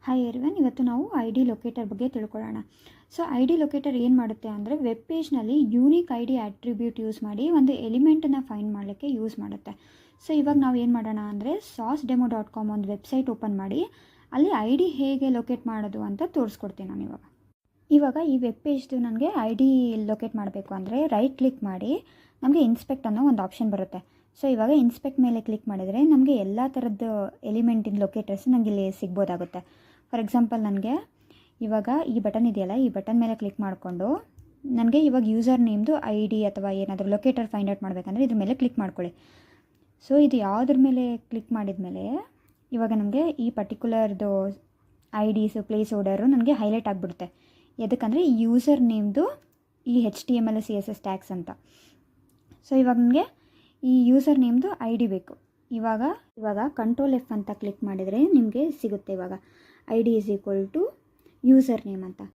Hi everyone, ಇವತ್ತು ನಾವು I D locator ಬಗ್ಗೆ ತಿಳ್ಕೊಳ್ಳೋಣ. ಸೊ ಐ ಡಿ ಲೊಕೇಟರ್ ಏನು ಮಾಡುತ್ತೆ ಅಂದರೆ ವೆಬ್ ಪೇಜ್ನಲ್ಲಿ unique I D attribute use ಮಾಡಿ ಒಂದು ಎಲಿಮೆಂಟನ್ನು ಫೈಂಡ್ ಮಾಡಲಿಕ್ಕೆ ಯೂಸ್ ಮಾಡುತ್ತೆ. ಸೊ ಇವಾಗ ನಾವು ಏನು ಮಾಡೋಣ ಅಂದರೆ saucedemo.com ಒಂದು ವೆಬ್ಸೈಟ್ ಓಪನ್ ಮಾಡಿ ಅಲ್ಲಿ ಐ ಡಿ ಹೇಗೆ ಲೊಕೇಟ್ ಮಾಡೋದು ಅಂತ ತೋರಿಸ್ಕೊಡ್ತೀನಿ ನಾನು. ಇವಾಗ ಈ ವೆಬ್ ಪೇಜ್ದು ನನಗೆ ಐ ಡಿ ಲೊಕೇಟ್ ಮಾಡಬೇಕು ಅಂದರೆ ರೈಟ್ ಕ್ಲಿಕ್ ಮಾಡಿ ನಮಗೆ ಇನ್ಸ್ಪೆಕ್ಟ್ ಅನ್ನೋ ಒಂದು ಆಪ್ಷನ್ ಬರುತ್ತೆ. ಸೊ ಇವಾಗ ಇನ್ಸ್ಪೆಕ್ಟ್ ಮೇಲೆ ಕ್ಲಿಕ್ ಮಾಡಿದರೆ ನಮಗೆ ಎಲ್ಲ ಥರದ್ದು ಎಲಿಮೆಂಟಿನ ಲೊಕೇಟರ್ಸ್ ನನಗೆ ಇಲ್ಲಿ ಸಿಗ್ಬೋದಾಗುತ್ತೆ. ಫಾರ್ ಎಕ್ಸಾಂಪಲ್ ನನಗೆ ಇವಾಗ ಈ ಬಟನ್ ಇದೆಯಲ್ಲ, ಈ ಬಟನ್ ಮೇಲೆ ಕ್ಲಿಕ್ ಮಾಡಿಕೊಂಡು ನನಗೆ ಇವಾಗ ಯೂಸರ್ ನೇಮ್ದು ಐ ಡಿ ಅಥವಾ ಏನಾದರೂ ಲೊಕೇಟರ್ ಫೈಂಡ್ ಔಟ್ ಮಾಡಬೇಕಂದ್ರೆ ಇದ್ರ ಮೇಲೆ ಕ್ಲಿಕ್ ಮಾಡ್ಕೊಳ್ಳಿ. ಸೊ ಇದು ಯಾವುದ್ರ ಮೇಲೆ ಕ್ಲಿಕ್ ಮಾಡಿದ ಮೇಲೆ ಇವಾಗ ನನಗೆ ಈ ಪರ್ಟಿಕ್ಯುಲರ್ದು ಐ ಡಿಸು ಪ್ಲೇಸ್ ಓರ್ಡರು ನನಗೆ ಹೈಲೈಟ್ ಆಗಿಬಿಡುತ್ತೆ. ಎದಕ್ಕಂದರೆ ಈ ಯೂಸರ್ ನೇಮ್ದು ಈ HTML CSS ಟ್ಯಾಗ್ಸ್ ಅಂತ. ಸೊ ಇವಾಗ ನನಗೆ ಈ ಯೂಸರ್ ನೇಮ್ದು ಐ ಡಿ ಬೇಕು. ಇವಾಗ ಕಂಟ್ರೋಲ್ F ಅಂತ ಕ್ಲಿಕ್ ಮಾಡಿದರೆ ನಿಮಗೆ ಸಿಗುತ್ತೆ. ಇವಾಗ I D is equal to user name ಅಂತ.